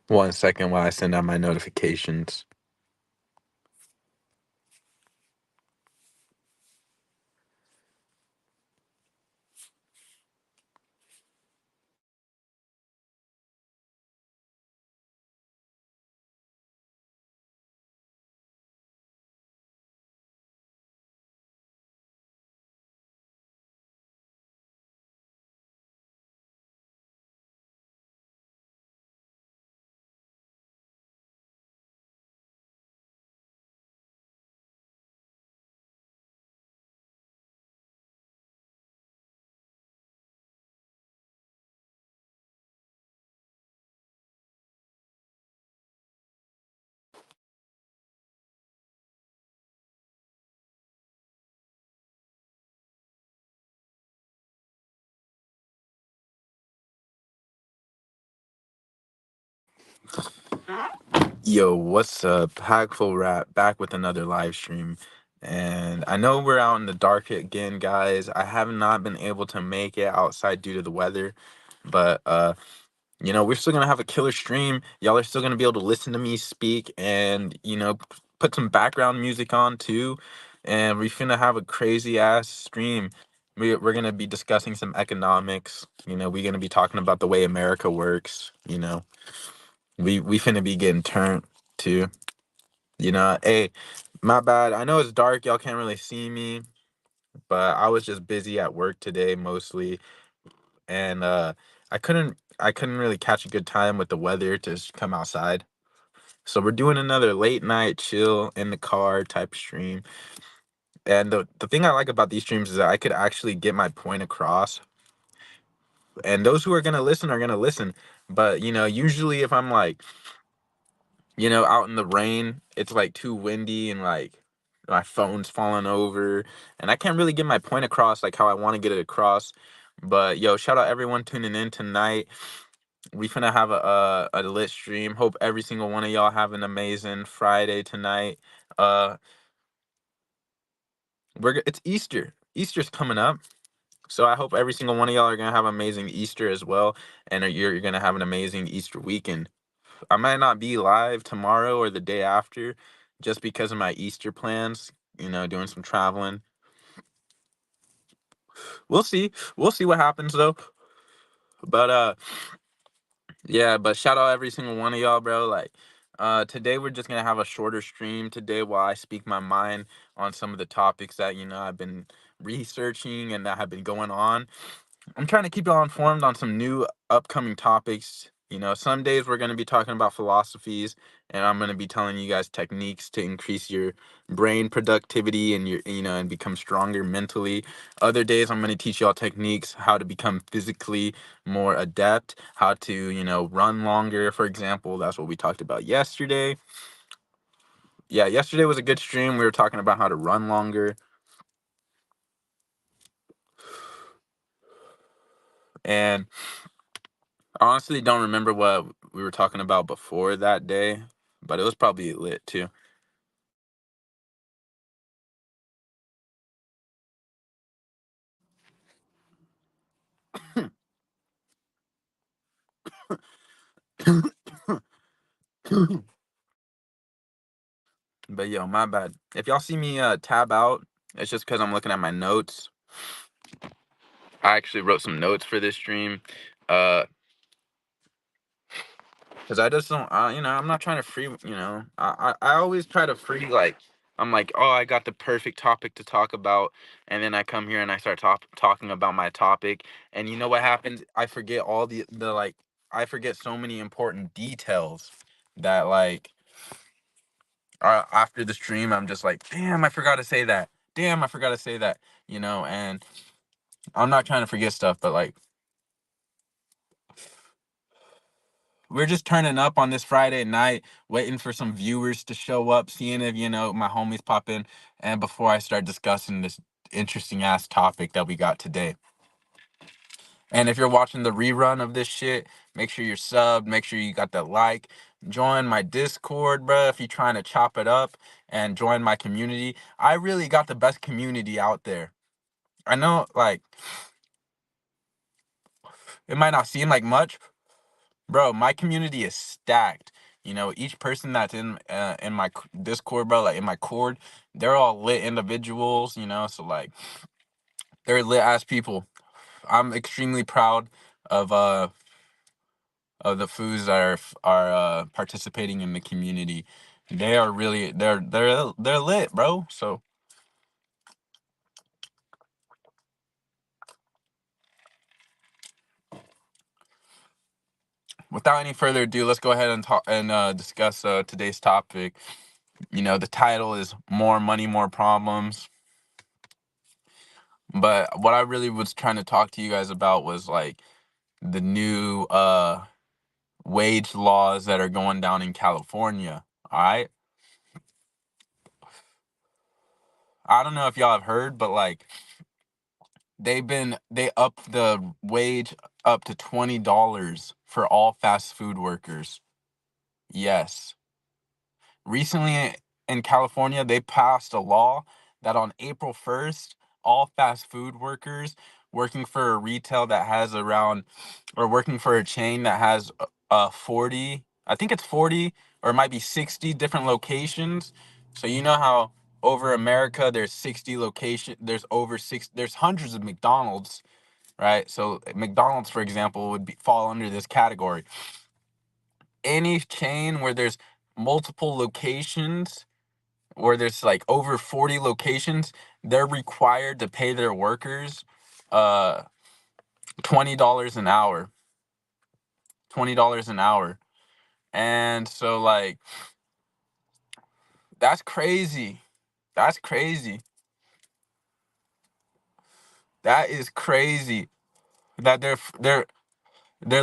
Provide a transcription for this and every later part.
One second while I send out my notifications. Yo, what's up? Packful Rap back with another live stream. And I know we're out in the dark again, guys. I have not been able to make it outside due to the weather, but we're still gonna have a killer stream. Y'all are still gonna be able to listen to me speak and put some background music on too. And we're finna have a crazy ass stream. We're gonna be discussing some economics. We're gonna be talking about the way America works. We finna be getting turned too. Hey, my bad. I know it's dark. Y'all can't really see me, but I was just busy at work today mostly, and I couldn't really catch a good time with the weather to come outside. So we're doing another late night chill in the car type stream. And the thing I like about these streams is that I could actually get my point across. And those who are gonna listen. But usually if I'm like out in the rain, it's like too windy and like my phone's falling over and I can't really get my point across like how I want to get it across. But yo, shout out everyone tuning in tonight. We finna have a lit stream. Hope every single one of y'all have an amazing Friday tonight. Uh it's Easter. Easter's coming up. So I hope every single one of y'all are gonna have amazing Easter as well, and you're gonna have an amazing Easter weekend. I might not be live tomorrow or the day after just because of my Easter plans, doing some traveling. We'll see. We'll see what happens though. But yeah, but shout out every single one of y'all, bro. Like today we're just going to have a shorter stream today while I speak my mind on some of the topics that, I've been researching and that have been going on. I'm trying to keep y'all informed on some new upcoming topics. Some days we're going to be talking about philosophies, and I'm going to be telling you guys techniques to increase your brain productivity and and become stronger mentally. Other days I'm going to teach y'all techniques how to become physically more adept, how to, run longer, for example. That's what we talked about yesterday. Yeah, yesterday was a good stream. We were talking about how to run longer. And I honestly don't remember what we were talking about before that day, but it was probably lit too. But yo, my bad. If y'all see me tab out, it's just because I'm looking at my notes. I actually wrote some notes for this stream. Uh, because I just don't, I'm not trying to free, I always try to free, like, I'm like, oh, I got the perfect topic to talk about. And then I come here and I start talking about my topic. And you know what happens? I forget all like, I forget so many important details that, like, after the stream, I'm just like, damn, I forgot to say that. Damn, I forgot to say that, and I'm not trying to forget stuff, but like, we're just turning up on this Friday night, waiting for some viewers to show up, seeing if, my homies pop in. And before I start discussing this interesting ass topic that we got today. And if you're watching the rerun of this shit, make sure you're subbed, make sure you got that like. Join my Discord, bro, if you're trying to chop it up, and join my community. I really got the best community out there. I know, like, it might not seem like much, Bro, my community is stacked. You know, each person that's in my Discord, bro, like in my cord, they're all lit individuals. You know, so like they're lit ass people. I'm extremely proud of uh of the foods that are participating in the community. They are really they're lit, bro. So without any further ado, let's go ahead and talk and discuss today's topic. You know, the title is More Money, More Problems. But what I really was trying to talk to you guys about was like the new wage laws that are going down in California. All right. I don't know if y'all have heard, but like they up the wage up to $20 for all fast food workers. Yes. Recently in California, they passed a law that on April 1st, all fast food workers working for a retail that has around, or working for a chain that has 40, I think it's 40 or it might be 60 different locations. So you know how over America there's 60 location, there's over six, there's hundreds of McDonald's, right? So McDonald's, for example, would fall under this category. Any chain where there's multiple locations, where there's like over 40 locations, they're required to pay their workers uh $20 an hour. $20 an hour. And so like that's crazy. That's crazy. That is crazy. That they're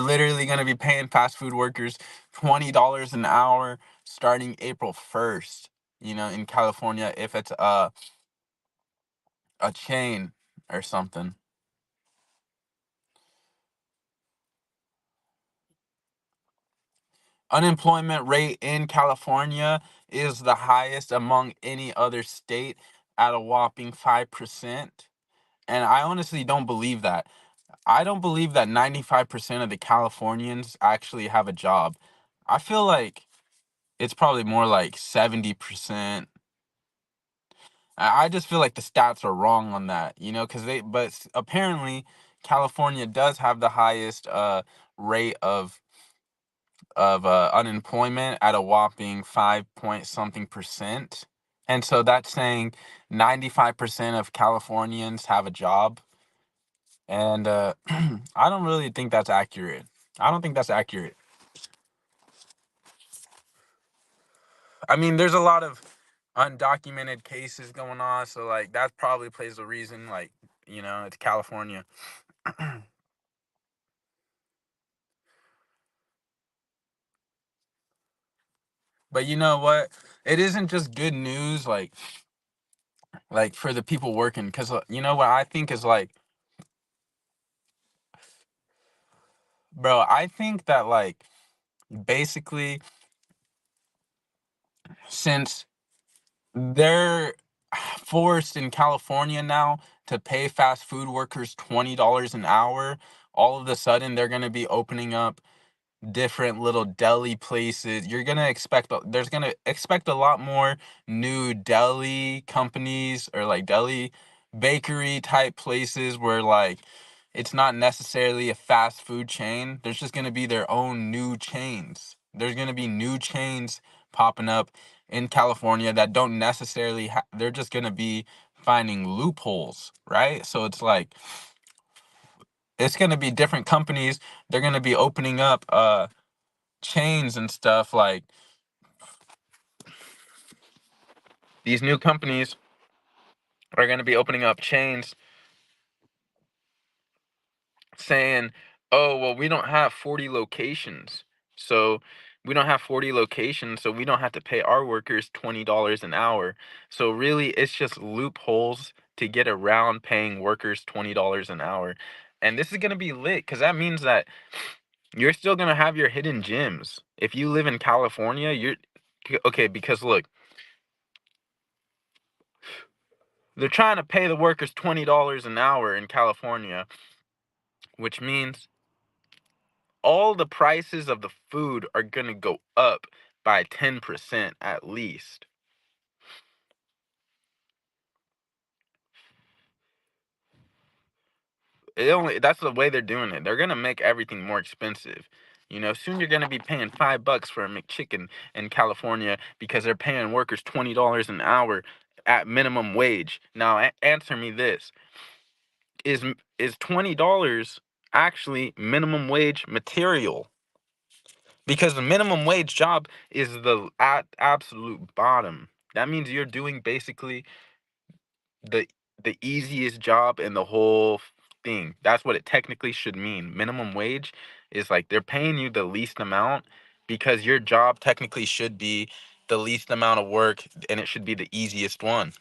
literally gonna be paying fast food workers $20 an hour starting April 1st, you know, in California if it's a chain or something. Unemployment rate in California is the highest among any other state at a whopping 5%. And I honestly don't believe that. I don't believe that 95% of the Californians actually have a job. I feel like it's probably more like 70%. I just feel like the stats are wrong on that, you know, but apparently California does have the highest rate of unemployment at a whopping 5 point something percent. And so that's saying 95% of Californians have a job. And I don't really think that's accurate. I don't think that's accurate. I mean, there's a lot of undocumented cases going on. So, like, that probably plays a reason. Like, you know, it's California. But you know what? It isn't just good news, like for the people working. Because, you know what I think is like, bro, I think that, like, basically, since they're forced in California now to pay fast food workers $20 an hour, all of a sudden they're going to be opening up different little deli places. You're gonna expect there's gonna expect a lot more new deli companies or like deli bakery type places where like it's not necessarily a fast food chain. There's just gonna be their own new chains. There's gonna be new chains popping up in California that don't necessarily they're just gonna be finding loopholes, right? So it's like it's gonna be different companies. They're gonna be opening up chains and stuff. Like these new companies are going to be opening up chains saying, oh well, we don't have 40 locations, so we don't have to pay our workers $20 an hour. So really it's just loopholes to get around paying workers $20 an hour. And this is going to be lit because that means that you're still going to have your hidden gems if you live in California. You're okay, because look, they're trying to pay the workers $20 an hour in California, which means all the prices of the food are going to go up by 10% at least. That's the way they're doing it. They're gonna make everything more expensive. Soon you're gonna be paying $5 for a McChicken in California because they're paying workers $20 an hour at minimum wage. Now, answer me this: is $20 actually minimum wage material? Because the minimum wage job is the absolute bottom. That means you're doing basically the the easiest job in the whole thing. That's what it technically should mean. Minimum wage is like they're paying you the least amount because your job technically should be the least amount of work and it should be the easiest one.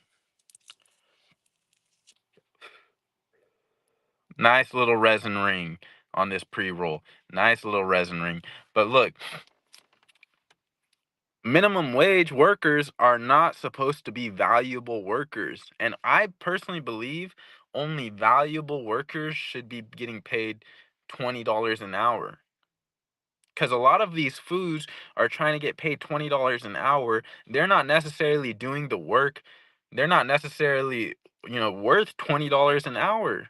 Nice little resin ring on this pre-roll. Nice little resin ring. But look, minimum wage workers are not supposed to be valuable workers. And I personally believe only valuable workers should be getting paid $20 an hour. Because a lot of these foods are trying to get paid $20 an hour. They're not necessarily doing the work. They're not necessarily, worth $20 an hour.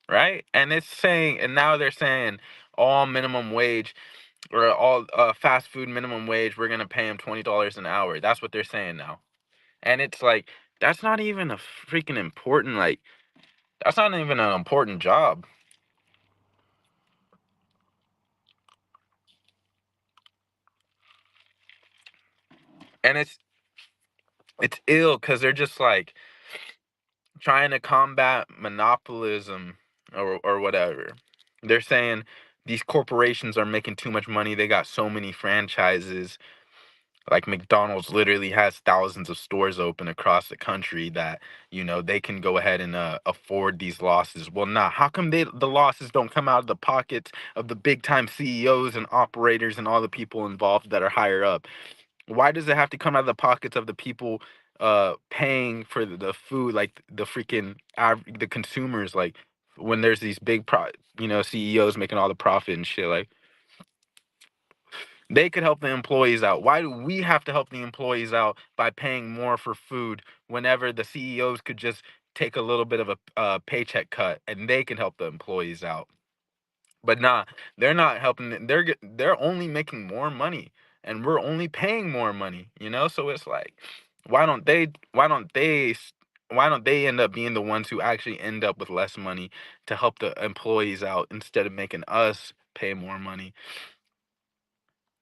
Right. And now they're saying all minimum wage or all fast food minimum wage, we're gonna pay them $20 an hour. That's what they're saying now, and it's like that's not even a freaking important that's not even an important job, and it's ill because they're just like trying to combat monopolism or whatever. They're saying these corporations are making too much money. They got so many franchises. Like McDonald's literally has thousands of stores open across the country that, they can go ahead and afford these losses. Well, nah, how come the losses don't come out of the pockets of the big time CEOs and operators and all the people involved that are higher up? Why does it have to come out of the pockets of the people paying for the food, like the freaking the consumers, like when there's these big CEOs making all the profit and shit, like they could help the employees out. Why do we have to help the employees out by paying more for food whenever the CEOs could just take a little bit of a paycheck cut and they can help the employees out? But nah, they're not helping. They're only making more money, and we're only paying more money. So it's like, why don't they? Why don't they? Why don't they end up being the ones who actually end up with less money to help the employees out instead of making us pay more money?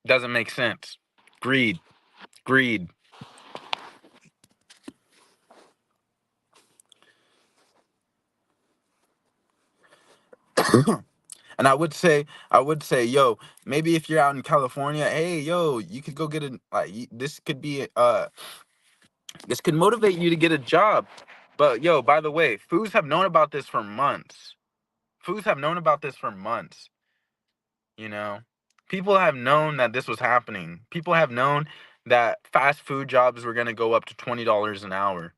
Doesn't make sense. Greed. Greed. And I would say, yo, maybe if you're out in California, hey, yo, you could go get this could be this could motivate you to get a job. But yo, by the way, foods have known about this for months. Foods have known about this for months. You know, people have known that this was happening. People have known that fast food jobs were gonna go up to $20 an hour.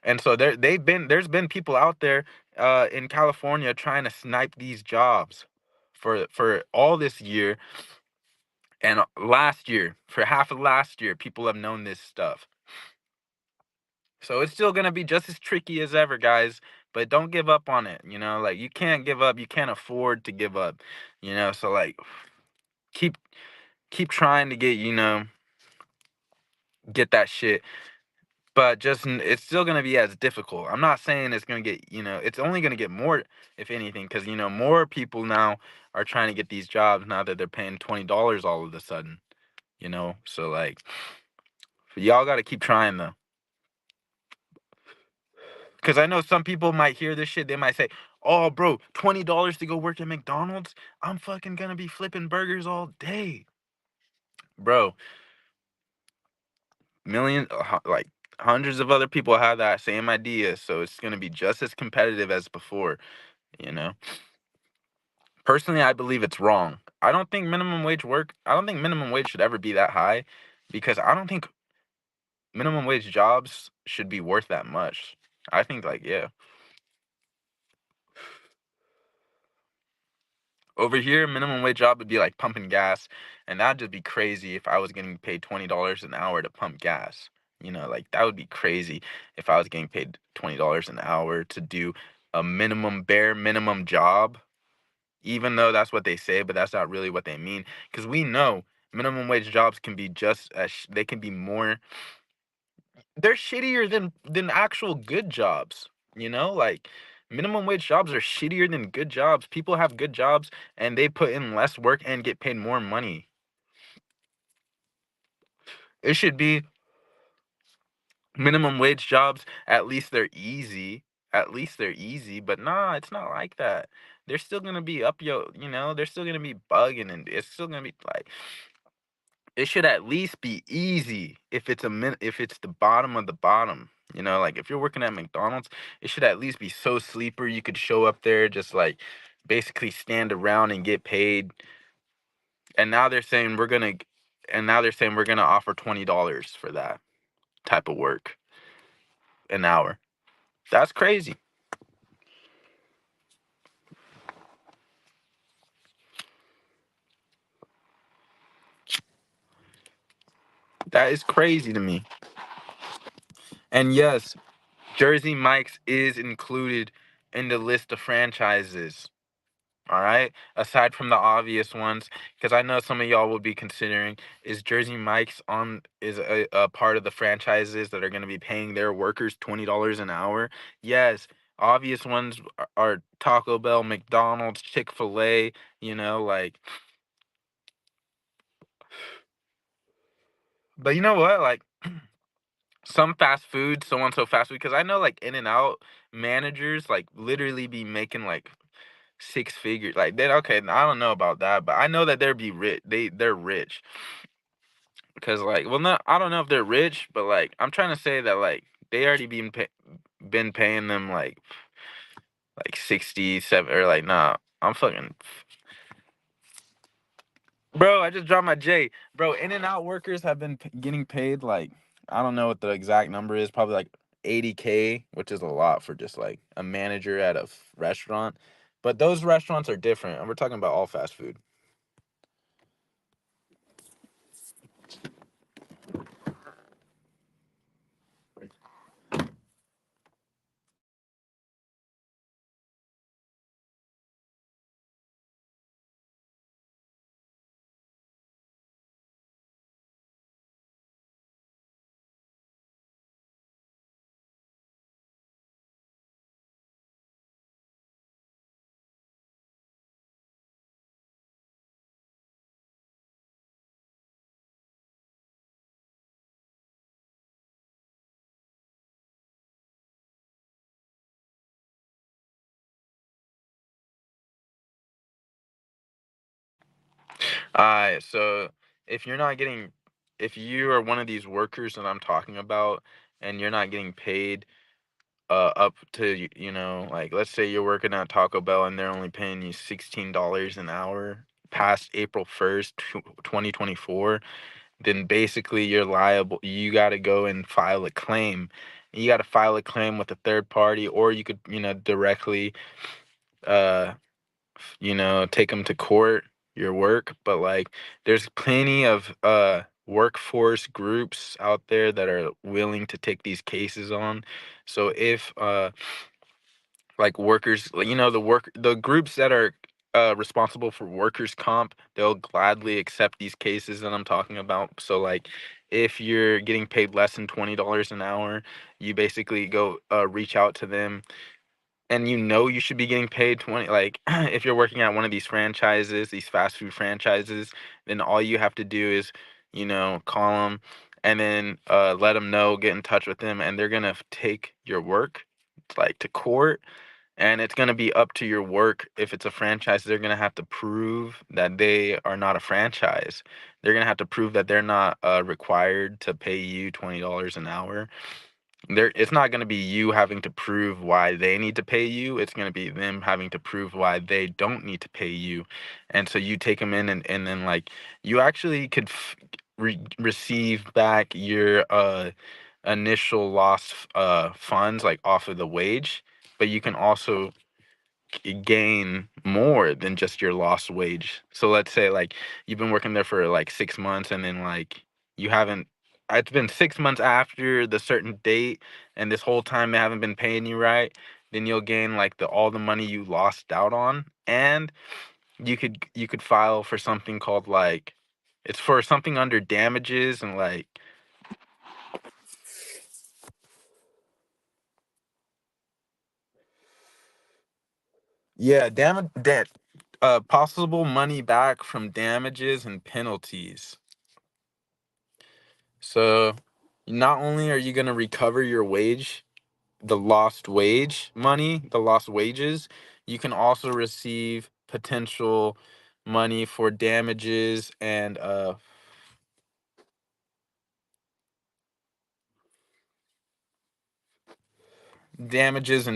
And so there's been people out there in California trying to snipe these jobs for all this year and last year, for half of last year, people have known this stuff. So it's still gonna be just as tricky as ever, guys. But don't give up on it. Like you can't give up. You can't afford to give up. So like keep keep trying to get that shit. But it's still gonna be as difficult. I'm not saying it's gonna get, it's only gonna get more, if anything, because more people now are trying to get these jobs now that they're paying $20 all of a sudden. So like, y'all got to keep trying though, because I know some people might hear this shit. They might say, "Oh, bro, $20 to go work at McDonald's? I'm fucking gonna be flipping burgers all day, bro." Like hundreds of other people have that same idea, so it's gonna be just as competitive as before. You know. Personally, I believe it's wrong. I don't think minimum wage should ever be that high because I don't think minimum wage jobs should be worth that much. I think like, yeah. Over here, minimum wage job would be like pumping gas, and that'd just be crazy if I was getting paid $20 an hour to pump gas. Like that would be crazy if I was getting paid $20 an hour to do a bare minimum job, even though that's what they say, but that's not really what they mean. Because we know minimum wage jobs can be just as they can be more. They're shittier than actual good jobs. Like minimum wage jobs are shittier than good jobs. People have good jobs and they put in less work and get paid more money. It should be minimum wage jobs. At least they're easy. At least they're easy, but nah, it's not like that. They're still gonna be they're still gonna be bugging, and it's still gonna be like it should at least be easy if it's the bottom of the bottom. Like if you're working at McDonald's, it should at least be so sleeper you could show up there just like basically stand around and get paid. And now they're saying we're gonna offer $20 for that type of work an hour. That's crazy. That is crazy to me. And yes, Jersey Mike's is included in the list of franchises. All right. Aside from the obvious ones, because I know some of y'all will be considering, is Jersey Mike's is a part of the franchises that are going to be paying their workers $20 an hour? Yes. Obvious ones are Taco Bell, McDonald's, Chick-fil-A, like, but you know what? Like, some fast food, so and so fast food, because I know like In and Out managers like literally be making like six figures. Like they okay, I don't know about that, but I know that they're be rich. They're rich because like well not I don't know if they're rich, but like I'm trying to say that like they already been paying them like 67 or like nah. I'm fucking bro. I just dropped my J, bro. In and Out workers have been getting paid like I don't know what the exact number is, probably like 80K, which is a lot for just like a manager at a restaurant. But those restaurants are different, and we're talking about all fast food. So if you're not getting, if you are one of these workers that I'm talking about, and you're not getting paid, up to like let's say you're working at Taco Bell and they're only paying you $16 an hour past April 1st, 2024, then basically you're liable. You got to go and file a claim. You got to file a claim with a third party, or you could directly uh take them to court, your work. But like there's plenty of workforce groups out there that are willing to take these cases on. So if like workers, like, the groups that are responsible for workers comp, they'll gladly accept these cases that I'm talking about. So like if you're getting paid less than $20 an hour, you basically go reach out to them, and you should be getting paid 20, like if you're working at one of these franchises, these fast food franchises, then all you have to do is call them, and then let them know, get in touch with them, and they're gonna take your work like to court. And it's going to be up to your work. If it's a franchise, they're going to have to prove that they are not a franchise. They're going to have to prove that they're not required to pay you $20 an hour. It's not going to be you having to prove why they need to pay you. It's going to be them having to prove why they don't need to pay you. And so you take them in, and then like you actually could receive back your initial lost funds like off of the wage, but you can also gain more than just your lost wage. So let's say like you've been working there for like 6 months, and then like you haven't, it's been 6 months after the certain date, and this whole time they haven't been paying you right, then you'll gain like the all the money you lost out on. And you could file for something called like, it's for something under damages and like, yeah, damage that possible money back from damages and penalties. So not only are you going to recover your wage, the lost wage money, the lost wages, you can also receive potential money for damages and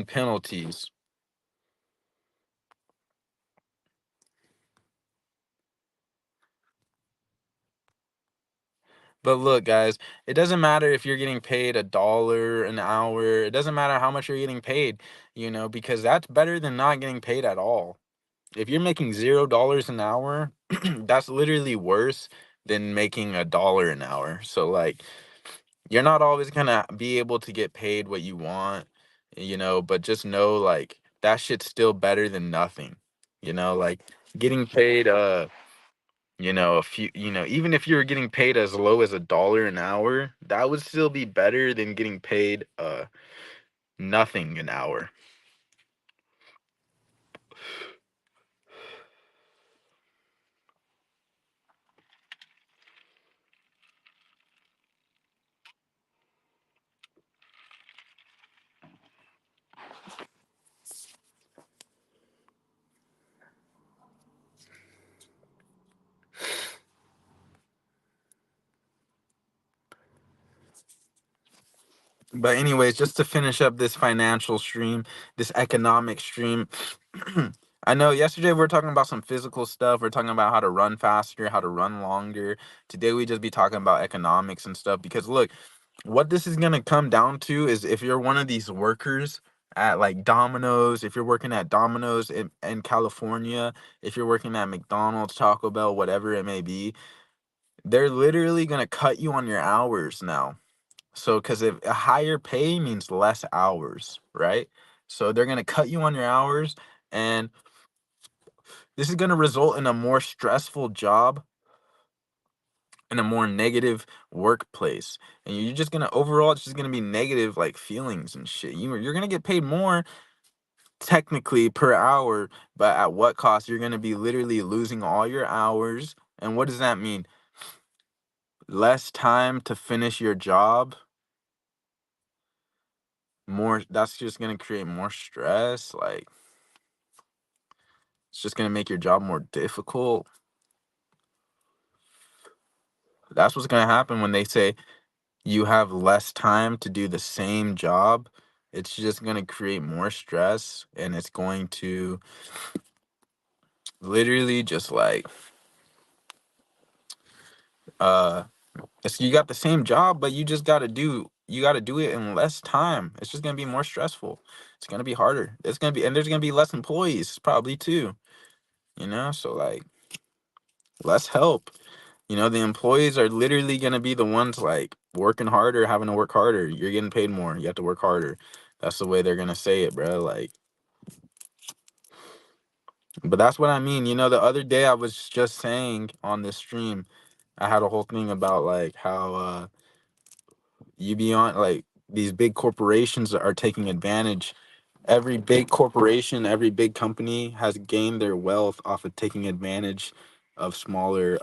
penalties. But look, guys, it doesn't matter if you're getting paid $1 an hour. It doesn't matter how much you're getting paid, because that's better than not getting paid at all. If you're making $0 an hour, that's literally worse than making $1 an hour. So like, you're not always gonna be able to get paid what you want, but just know like that shit's still better than nothing. Like getting paid a few, even if you were getting paid as low as $1 an hour, that would still be better than getting paid nothing an hour. But anyways, just to finish up this financial stream, this economic stream, I know yesterday we were talking about some physical stuff. We're talking about how to run faster, how to run longer. Today we just be talking about economics and stuff, because look, what this is going to come down to is if you're one of these workers at like Domino's, if you're working at Domino's in California, if you're working at McDonald's, Taco Bell, whatever it may be, they're literally going to cut you on your hours now. So, because if a higher pay means less hours, right? So they're gonna cut you on your hours, and this is gonna result in a more stressful job and a more negative workplace. And you're just gonna overall, it's just gonna be negative like feelings and shit. You're gonna get paid more technically per hour, but at what cost? You're gonna be literally losing all your hours. And what does that mean? Less time to finish your job, more, that's just gonna create more stress. Like, it's just gonna make your job more difficult. That's what's gonna happen when they say you have less time to do the same job. It's just gonna create more stress, and it's going to literally just like uh you got the same job, but you gotta do it in less time. It's just gonna be more stressful. It's gonna be harder. It's gonna be, and there's gonna be less employees probably too. So like, less help. The employees are literally going to be the ones like working harder, having to work harder. You're getting paid more. You have to work harder. That's the way they're going to say it, bro. Like, but that's what I mean. The other day I was just saying on this stream, I had a whole thing about like how you be on like these big corporations are taking advantage. Every big corporation, every big company has gained their wealth off of taking advantage of smaller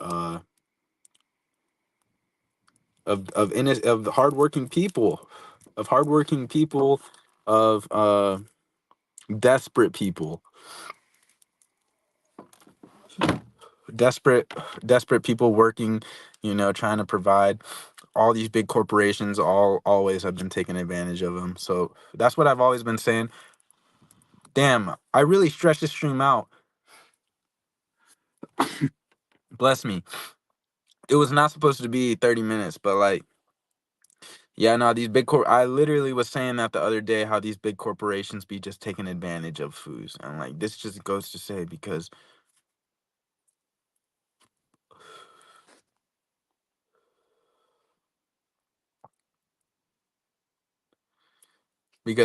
of hardworking people, of hardworking people, of desperate people, desperate desperate people working, trying to provide. All these big corporations all always have been taking advantage of them. So that's what I've always been saying. Damn, I really stretched this stream out. Bless me. It was not supposed to be 30 minutes, but like, Yeah, no, these I literally was saying that the other day, how these big corporations be just taking advantage of foods. And like this just goes to say because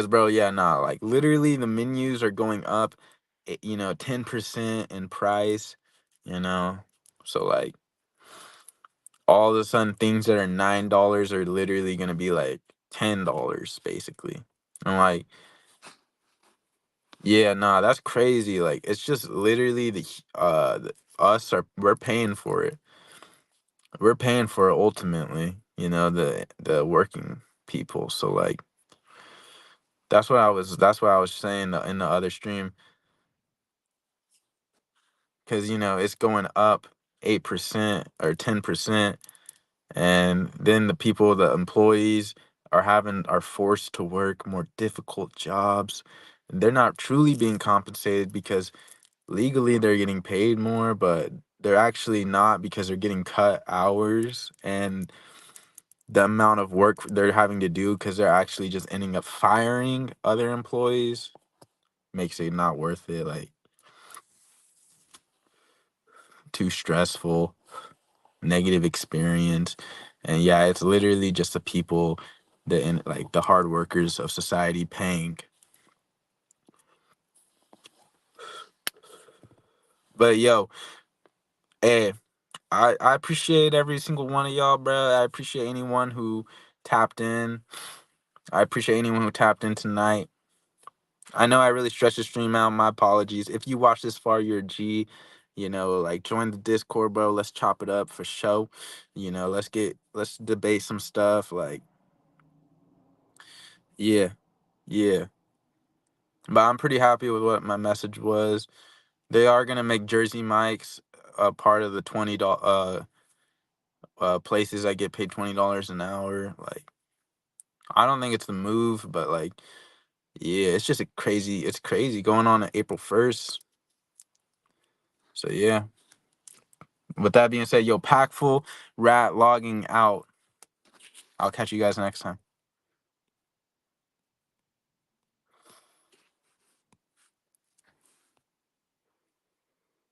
bro, yeah, nah, like literally the menus are going up, 10% in price, you know. So like all of a sudden things that are $9 are literally gonna be like $10 basically. I'm like, yeah, nah, that's crazy. Like it's just literally us are we're paying for it. We're paying for it ultimately, the working people. So like that's what I was saying in the other stream, because it's going up 8% or 10%, and then the employees are forced to work more difficult jobs. They're not truly being compensated because legally they're getting paid more, but they're actually not, because they're getting cut hours and the amount of work they're having to do, because they're actually just ending up firing other employees, makes it not worth it. Like too stressful, negative experience. And yeah, it's literally just the people, like the hard workers of society paying. But yo, hey, I appreciate every single one of y'all, bro. I appreciate anyone who tapped in. I appreciate anyone who tapped in tonight. I know I really stretched the stream out. My apologies. If you watch this far, you're a G. Like join the Discord, bro. Let's chop it up for show. Let's debate some stuff. Like, yeah, yeah. But I'm pretty happy with what my message was. They are gonna make Jersey Mike's a part of the places I get paid $20 an hour. Like, I don't think it's the move, but like, yeah, it's just it's crazy going on April 1st. So yeah. With that being said, yo, packful rat logging out. I'll catch you guys next time.